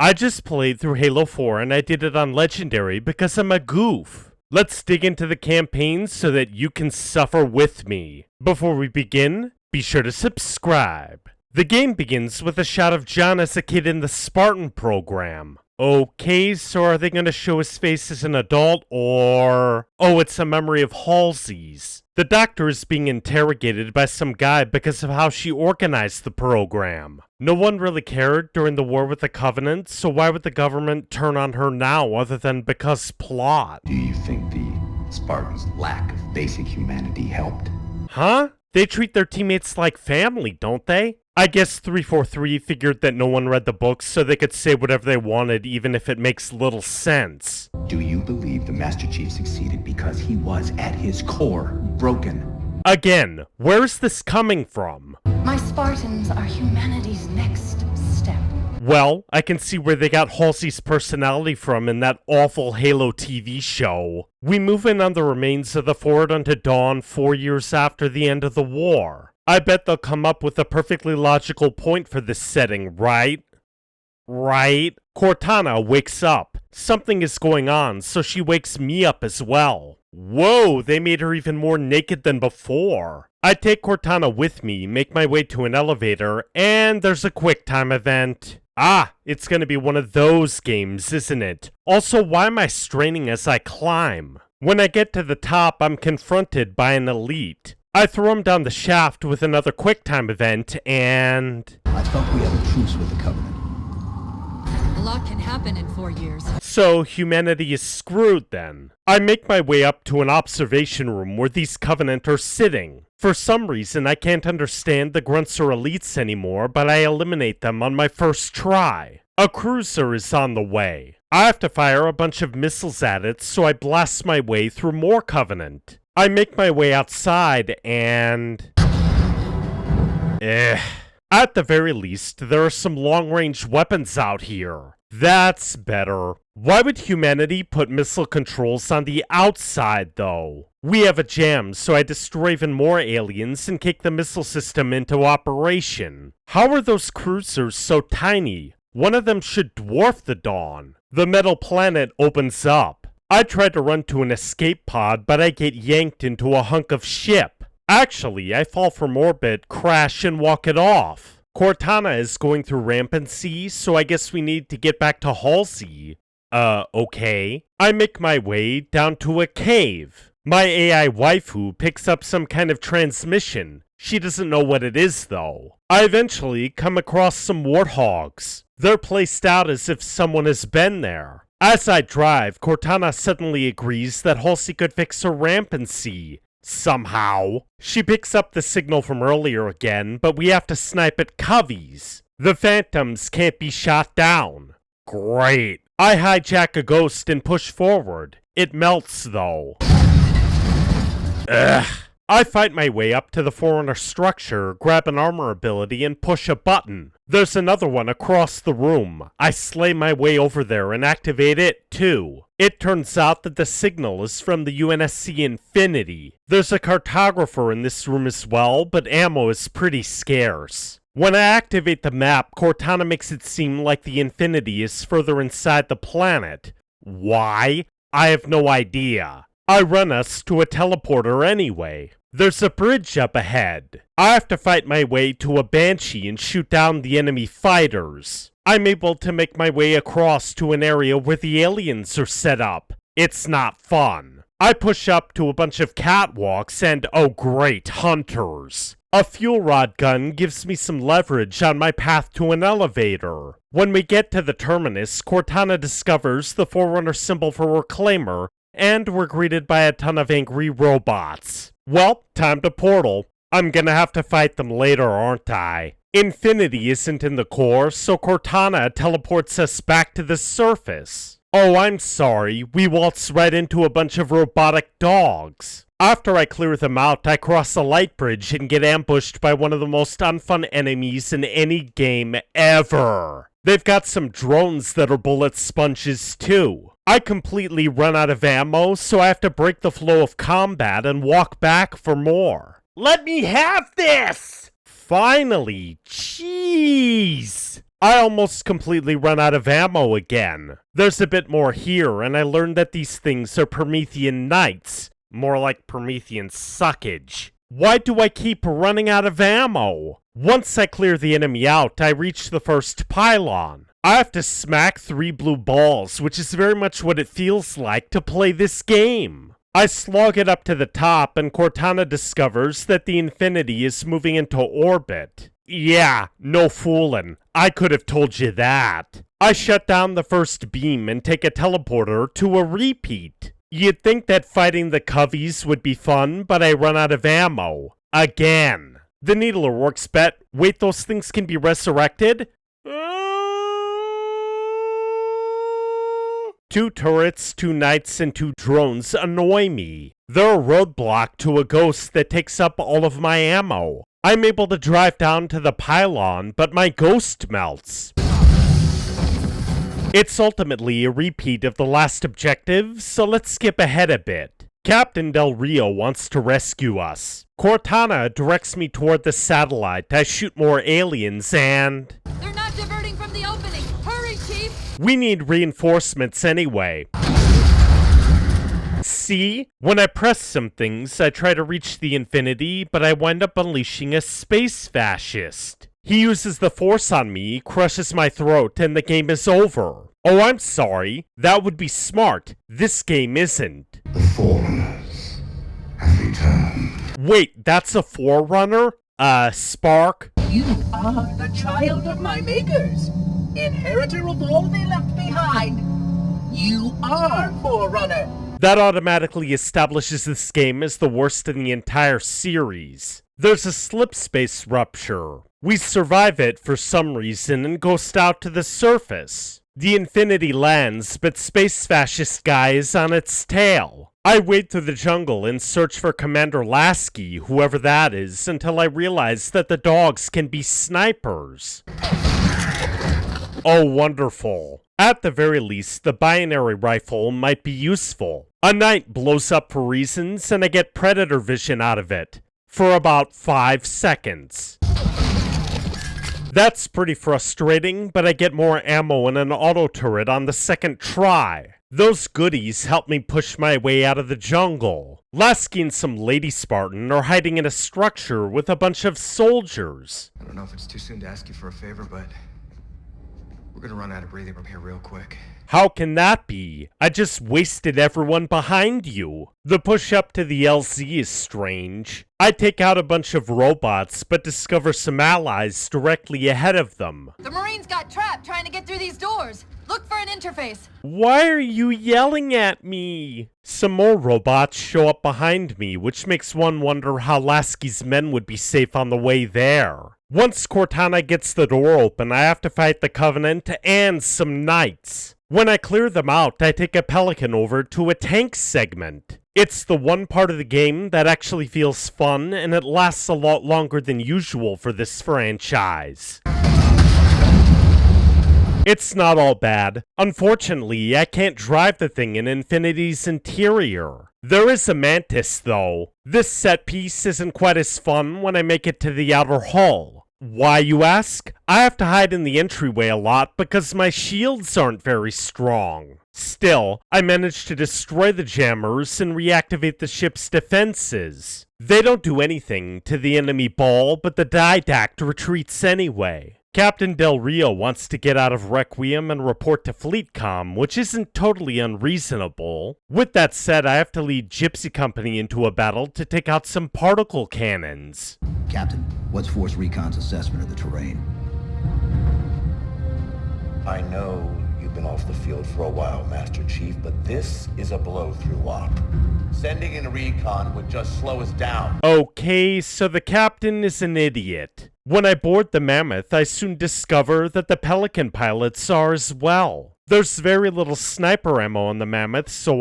I just played through Halo 4 and I did it on Legendary because I'm a goof. Let's dig into the campaign so that you can suffer with me. Before we begin, be sure to subscribe. The game begins with a shot of John as a kid in the Spartan program. Okay, so are they going to show his face as an adult, or... Oh, it's a memory of Halsey's. The doctor is being interrogated by some guy because of how she organized the program. No one really cared during the war with the Covenant, so why would the government turn on her now other than because plot? Do you think the Spartans' lack of basic humanity helped? Huh? They treat their teammates like family, don't they? I guess 343 figured that no one read the books so they could say whatever they wanted even if it makes little sense. Do you believe the Master Chief succeeded because he was, at his core, broken? Again, where's this coming from? My Spartans are humanity's next step. Well, I can see where they got Halsey's personality from in that awful Halo TV show. We move in on the remains of the Forward Unto Dawn 4 years after the end of the war. I bet they'll come up with a perfectly logical point for this setting, right? Right? Cortana wakes up. Something is going on, so she wakes me up as well. Whoa, they made her even more naked than before. I take Cortana with me, make my way to an elevator, and there's a QuickTime event. Ah, it's gonna be one of those games, isn't it? Also, why am I straining as I climb? When I get to the top, I'm confronted by an elite. I throw him down the shaft with another QuickTime event, and... I thought we had a truce with the Covenant. A lot can happen in 4 years. So, humanity is screwed then. I make my way up to an observation room where these Covenant are sitting. For some reason, I can't understand the grunts or elites anymore, but I eliminate them on my first try. A cruiser is on the way. I have to fire a bunch of missiles at it, so I blast my way through more Covenant. I make my way outside and... At the very least, there are some long-range weapons out here. That's better. Why would humanity put missile controls on the outside, though? We have a jam, so I destroy even more aliens and kick the missile system into operation. How are those cruisers so tiny? One of them should dwarf the Dawn. The metal planet opens up. I try to run to an escape pod, but I get yanked into a hunk of ship. Actually, I fall from orbit, crash, and walk it off. Cortana is going through rampancy, so I guess we need to get back to Halsey. Okay. I make my way down to a cave. My AI waifu picks up some kind of transmission. She doesn't know what it is, though. I eventually come across some warthogs. They're placed out as if someone has been there. As I drive, Cortana suddenly agrees that Halsey could fix her rampancy. Somehow. She picks up the signal from earlier again, but we have to snipe at coveys. The phantoms can't be shot down. Great. I hijack a ghost and push forward. It melts, though. Ugh. I fight my way up to the Forerunner structure, grab an armor ability, and push a button. There's another one across the room. I slay my way over there and activate it, too. It turns out that the signal is from the UNSC Infinity. There's a cartographer in this room as well, but ammo is pretty scarce. When I activate the map, Cortana makes it seem like the Infinity is further inside the planet. Why? I have no idea. I run us to a teleporter anyway. There's a bridge up ahead. I have to fight my way to a Banshee and shoot down the enemy fighters. I'm able to make my way across to an area where the aliens are set up. It's not fun. I push up to a bunch of catwalks and, oh great, hunters. A fuel rod gun gives me some leverage on my path to an elevator. When we get to the terminus, Cortana discovers the Forerunner symbol for Reclaimer, and we're greeted by a ton of angry robots. Well, time to portal. I'm gonna have to fight them later, aren't I? Infinity isn't in the core, so Cortana teleports us back to the surface. Oh, I'm sorry, we waltz right into a bunch of robotic dogs. After I clear them out, I cross a light bridge and get ambushed by one of the most unfun enemies in any game ever. They've got some drones that are bullet sponges too. I completely run out of ammo, so I have to break the flow of combat and walk back for more. Let me have this! Finally, jeez! I almost completely run out of ammo again. There's a bit more here, and I learned that these things are Promethean knights. More like Promethean suckage. Why do I keep running out of ammo? Once I clear the enemy out, I reach the first pylon. I have to smack 3 blue balls, which is very much what it feels like to play this game. I slog it up to the top, and Cortana discovers that the Infinity is moving into orbit. Yeah, no foolin'. I could have told you that. I shut down the first beam and take a teleporter to a repeat. You'd think that fighting the Coveys would be fun, but I run out of ammo. Again. The Needler works bet. Wait, those things can be resurrected? 2 turrets, 2 knights, and 2 drones annoy me. They're a roadblock to a ghost that takes up all of my ammo. I'm able to drive down to the pylon, but my ghost melts. It's ultimately a repeat of the last objective, so let's skip ahead a bit. Captain Del Rio wants to rescue us. Cortana directs me toward the satellite. I shoot more aliens and... They're not diverting from the opening! Hurry, Chief! We need reinforcements anyway. See? When I press some things, I try to reach the Infinity, but I wind up unleashing a space fascist. He uses the Force on me, crushes my throat, and the game is over. Oh, I'm sorry. That would be smart. This game isn't. The Forerunners have returned. Wait, that's a Forerunner? Spark? You are the child of my makers, inheritor of all they left behind. You are Forerunner. That automatically establishes this game as the worst in the entire series. There's a slipspace rupture. We survive it for some reason and ghost out to the surface. The Infinity lands, but Space Fascist Guy is on its tail. I wade through the jungle and search for Commander Lasky, whoever that is, until I realize that the dogs can be snipers. Oh, wonderful. At the very least, the binary rifle might be useful. A knight blows up for reasons, and I get predator vision out of it. For about 5 seconds. That's pretty frustrating, but I get more ammo and an auto turret on the second try. Those goodies help me push my way out of the jungle. Lasky and some Lady Spartan are hiding in a structure with a bunch of soldiers. I don't know if it's too soon to ask you for a favor, but we're gonna run out of breathing room here real quick. How can that be? I just wasted everyone behind you. The push up to the LZ is strange. I take out a bunch of robots, but discover some allies directly ahead of them. The Marines got trapped trying to get through these doors. Look for an interface. Why are you yelling at me? Some more robots show up behind me, which makes one wonder how Lasky's men would be safe on the way there. Once Cortana gets the door open, I have to fight the Covenant and some knights. When I clear them out, I take a Pelican over to a tank segment. It's the one part of the game that actually feels fun, and it lasts a lot longer than usual for this franchise. It's not all bad. Unfortunately, I can't drive the thing in Infinity's interior. There is a Mantis, though. This set piece isn't quite as fun when I make it to the outer hull. Why, you ask? I have to hide in the entryway a lot because my shields aren't very strong. Still, I managed to destroy the jammers and reactivate the ship's defenses. They don't do anything to the enemy ball, but the Didact retreats anyway. Captain Del Rio wants to get out of Requiem and report to FleetCom, which isn't totally unreasonable. With that said, I have to lead Gypsy Company into a battle to take out some particle cannons. Captain, what's Force Recon's assessment of the terrain? I know you've been off the field for a while, Master Chief, but this is a blow-through op. Sending in a recon would just slow us down. Okay, so the captain is an idiot. When I board the Mammoth, I soon discover that the Pelican pilots are as well. There's very little sniper ammo on the Mammoth, so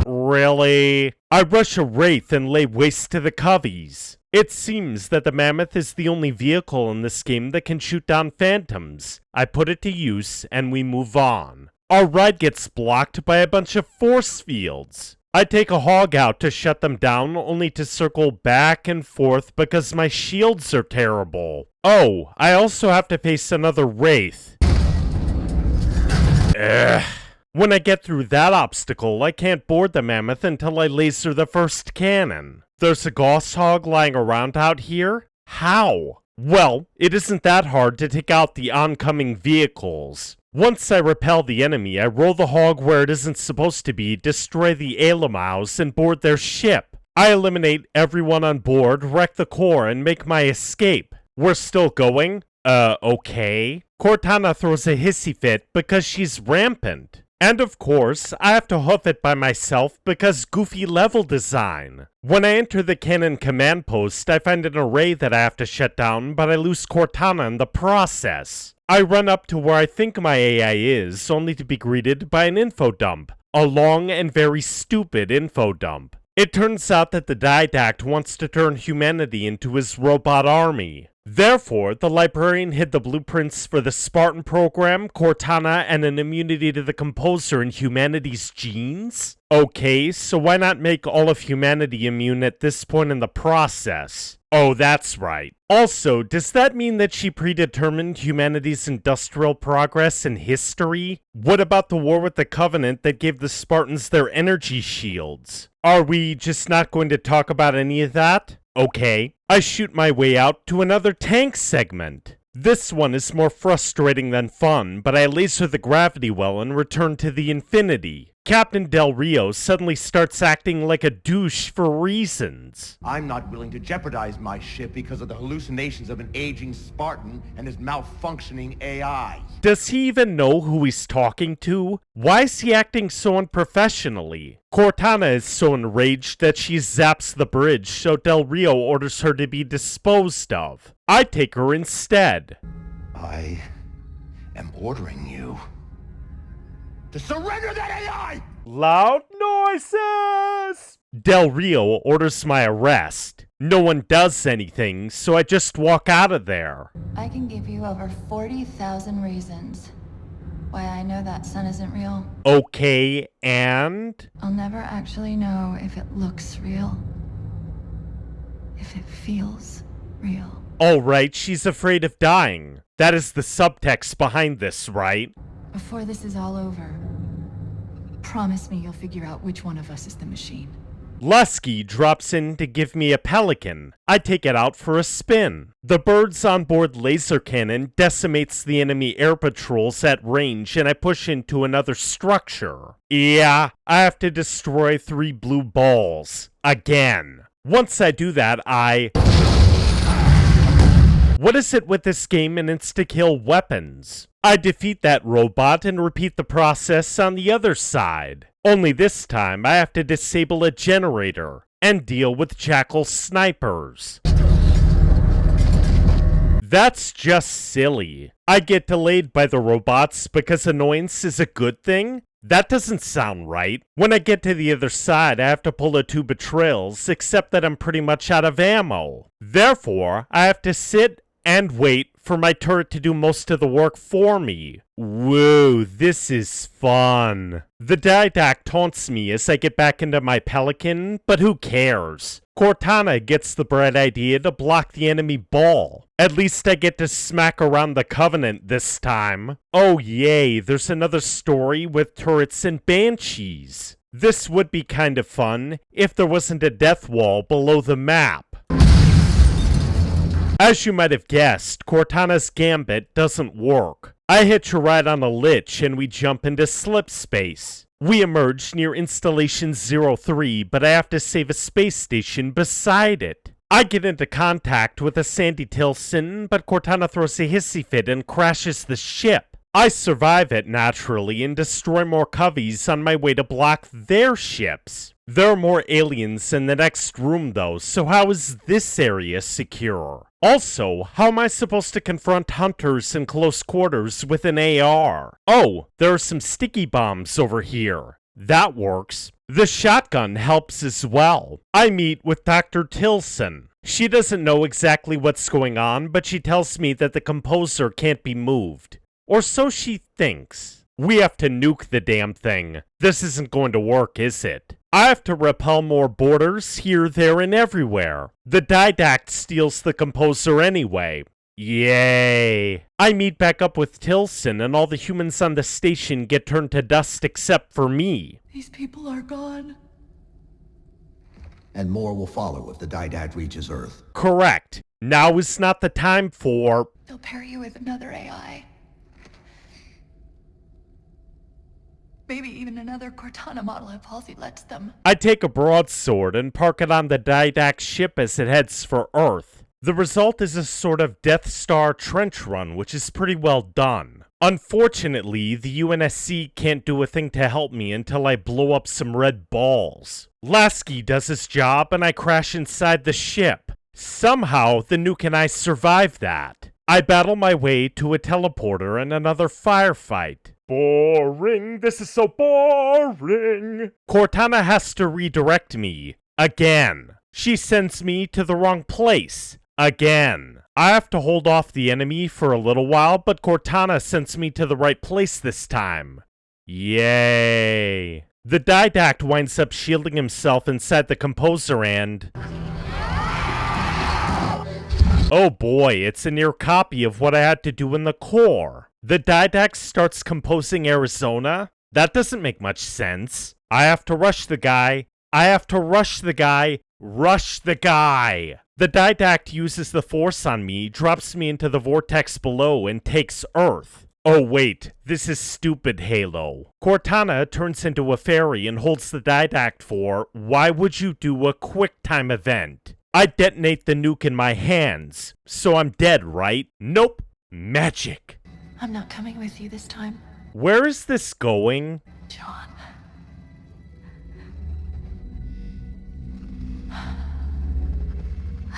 Really? I rush a Wraith and lay waste to the Coveys. It seems that the Mammoth is the only vehicle in this game that can shoot down phantoms. I put it to use, and we move on. Our ride gets blocked by a bunch of force fields. I take a hog out to shut them down, only to circle back and forth because my shields are terrible. Oh, I also have to face another Wraith. Ugh. When I get through that obstacle, I can't board the mammoth until I laser the first cannon. There's a Gauss hog lying around out here? How? Well, it isn't that hard to take out the oncoming vehicles. Once I repel the enemy, I roll the hog where it isn't supposed to be, destroy the Alamouse, and board their ship. I eliminate everyone on board, wreck the core, and make my escape. We're still going? Okay. Cortana throws a hissy fit because she's rampant. And of course, I have to hoof it by myself because goofy level design. When I enter the cannon command post, I find an array that I have to shut down, but I lose Cortana in the process. I run up to where I think my AI is, only to be greeted by an info dump. A long and very stupid info dump. It turns out that the Didact wants to turn humanity into his robot army. Therefore, the librarian hid the blueprints for the Spartan program, Cortana, and an immunity to the composer in humanity's genes? Okay, so why not make all of humanity immune at this point in the process? Oh, that's right. Also, does that mean that she predetermined humanity's industrial progress in history? What about the war with the Covenant that gave the Spartans their energy shields? Are we just not going to talk about any of that? Okay, I shoot my way out to another tank segment. This one is more frustrating than fun, but I laser the gravity well and return to the Infinity. Captain Del Rio suddenly starts acting like a douche for reasons. I'm not willing to jeopardize my ship because of the hallucinations of an aging Spartan and his malfunctioning AI. Does he even know who he's talking to? Why is he acting so unprofessionally? Cortana is so enraged that she zaps the bridge, so Del Rio orders her to be disposed of. I take her instead. I am ordering you to surrender that AI! Loud noises! Del Rio orders my arrest. No one does anything, so I just walk out of there. I can give you over 40,000 reasons why I know that sun isn't real. Okay, and? I'll never actually know if it looks real. If it feels real. Alright, she's afraid of dying. That is the subtext behind this, right? Before this is all over, promise me you'll figure out which one of us is the machine. Lusky drops in to give me a pelican. I take it out for a spin. The bird's onboard laser cannon decimates the enemy air patrols at range and I push into another structure. Yeah, I have to destroy 3 blue balls. Again. Once I do that, What is it with this game and insta-kill weapons? I defeat that robot and repeat the process on the other side. Only this time I have to disable a generator and deal with Jackal snipers. That's just silly. I get delayed by the robots because annoyance is a good thing? That doesn't sound right. When I get to the other side, I have to pull a 2 betrayals, except that I'm pretty much out of ammo. Therefore, I have to sit and wait for my turret to do most of the work for me. Whoa, this is fun. The Didact taunts me as I get back into my pelican, but who cares? Cortana gets the bright idea to block the enemy ball. At least I get to smack around the Covenant this time. Oh yay, there's another story with turrets and banshees. This would be kind of fun if there wasn't a death wall below the map. As you might have guessed, Cortana's gambit doesn't work. I hitch a ride on a lich and we jump into slip space. We emerge near Installation 03, but I have to save a space station beside it. I get into contact with a Sandy Tilson, but Cortana throws a hissy fit and crashes the ship. I survive it naturally and destroy more coveys on my way to block their ships. There are more aliens in the next room though, so how is this area secure? Also, how am I supposed to confront hunters in close quarters with an AR? Oh, there are some sticky bombs over here. That works. The shotgun helps as well. I meet with Dr. Tilson. She doesn't know exactly what's going on, but she tells me that the composer can't be moved. Or so she thinks. We have to nuke the damn thing. This isn't going to work, is it? I have to repel more borders here, there, and everywhere. The Didact steals the composer anyway. Yay. I meet back up with Tilson and all the humans on the station get turned to dust except for me. These people are gone. And more will follow if the Didact reaches Earth. Correct. Now is not the time for... They'll pair you with another AI. Maybe even another Cortana model if Halsey lets them. I take a broadsword and park it on the Didact ship as it heads for Earth. The result is a sort of Death Star trench run, which is pretty well done. Unfortunately, the UNSC can't do a thing to help me until I blow up some red balls. Lasky does his job and I crash inside the ship. Somehow, the Nuke and I survive that. I battle my way to a teleporter and another firefight. Boring, this is so boring. Cortana has to redirect me. Again. She sends me to the wrong place. Again. I have to hold off the enemy for a little while, but Cortana sends me to the right place this time. Yay. The Didact winds up shielding himself inside the composer and... oh boy, it's a near copy of what I had to do in the core. The Didact starts composing Arizona? That doesn't make much sense. I have to rush the guy. Rush the guy! The Didact uses the Force on me, drops me into the vortex below, and takes Earth. Oh wait, this is stupid, Halo. Cortana turns into a fairy and holds the Didact for, why would you do a QuickTime event? I detonate the nuke in my hands, so I'm dead, right? Nope. Magic. I'm not coming with you this time, Where is this going? John.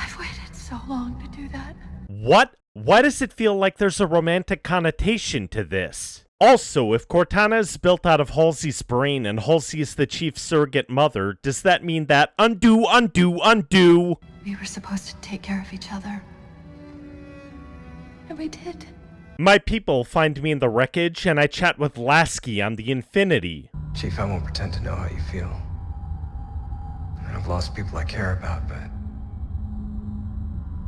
I've waited so long to do that. What? Why does it feel like there's a romantic connotation to this? Also, if Cortana is built out of Halsey's brain and Halsey is the chief surrogate mother, does that mean that undo? We were supposed to take care of each other. And we did. My people find me in the wreckage and I chat with Lasky on the Infinity. Chief, I won't pretend to know how you feel. I've lost people I care about, but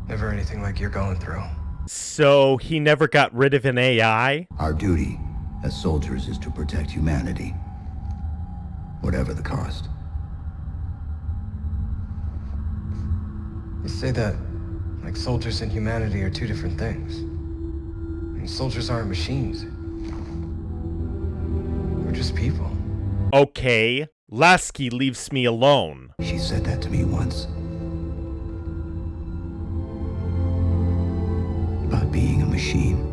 never anything like you're going through. So, he never got rid of an AI? Our duty as soldiers is to protect humanity, whatever the cost. You say that like soldiers and humanity are two different things. And soldiers aren't machines. We're just people. Okay, Lasky leaves me alone. She said that to me once. About being a machine.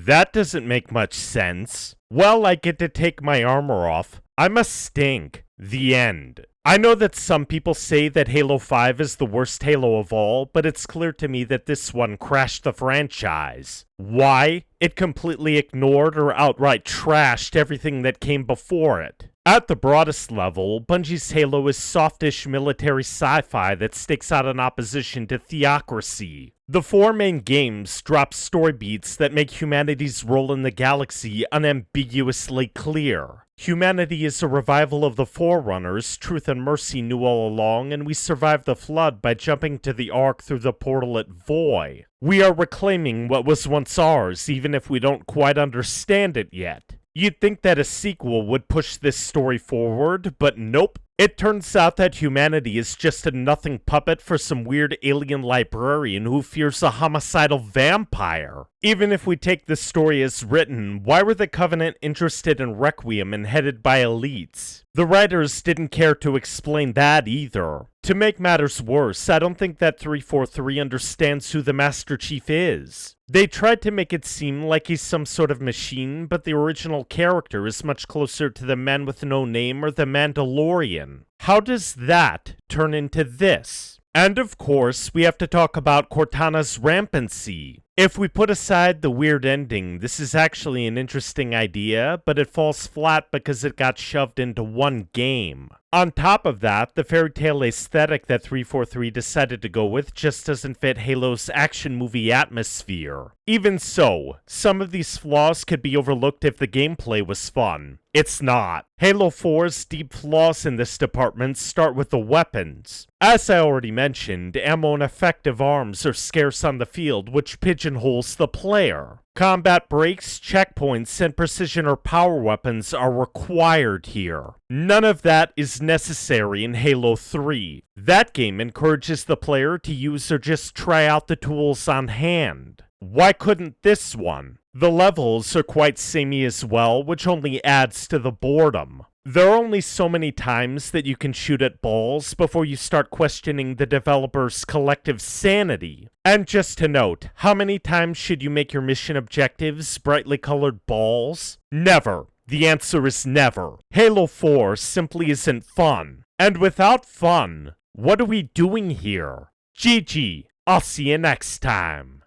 That doesn't make much sense. Well, I get to take my armor off. I must stink. The end. I know that some people say that Halo 5 is the worst Halo of all, but it's clear to me that this one crashed the franchise. Why? It completely ignored or outright trashed everything that came before it. At the broadest level, Bungie's Halo is softish military sci-fi that stakes out in opposition to theocracy. The four main games drop story beats that make humanity's role in the galaxy unambiguously clear. Humanity is a revival of the Forerunners Truth and Mercy knew all along, and we survived the Flood by jumping to the Ark through the portal at Voy. We are reclaiming what was once ours, even if we don't quite understand it yet. You'd think that a sequel would push this story forward, but nope. It turns out that humanity is just a nothing puppet for some weird alien librarian who fears a homicidal vampire. Even if we take this story as written, why were the Covenant interested in Requiem and headed by elites? The writers didn't care to explain that either. To make matters worse, I don't think that 343 understands who the Master Chief is. They tried to make it seem like he's some sort of machine, but the original character is much closer to the Man with No Name or the Mandalorian. How does that turn into this? And of course, we have to talk about Cortana's rampancy. If we put aside the weird ending, this is actually an interesting idea, but it falls flat because it got shoved into one game. On top of that, the fairy tale aesthetic that 343 decided to go with just doesn't fit Halo's action movie atmosphere. Even so, some of these flaws could be overlooked if the gameplay was fun. It's not. Halo 4's deep flaws in this department start with the weapons. As I already mentioned, ammo and effective arms are scarce on the field, which pigeonholes the player. Combat breaks, checkpoints, and precision or power weapons are required here. None of that is necessary in Halo 3. That game encourages the player to use or just try out the tools on hand. Why couldn't this one? The levels are quite samey as well, which only adds to the boredom. There are only so many times that you can shoot at balls before you start questioning the developer's collective sanity. And just to note, how many times should you make your mission objectives brightly colored balls? Never. The answer is never. Halo 4 simply isn't fun. And without fun, what are we doing here? GG. I'll see you next time.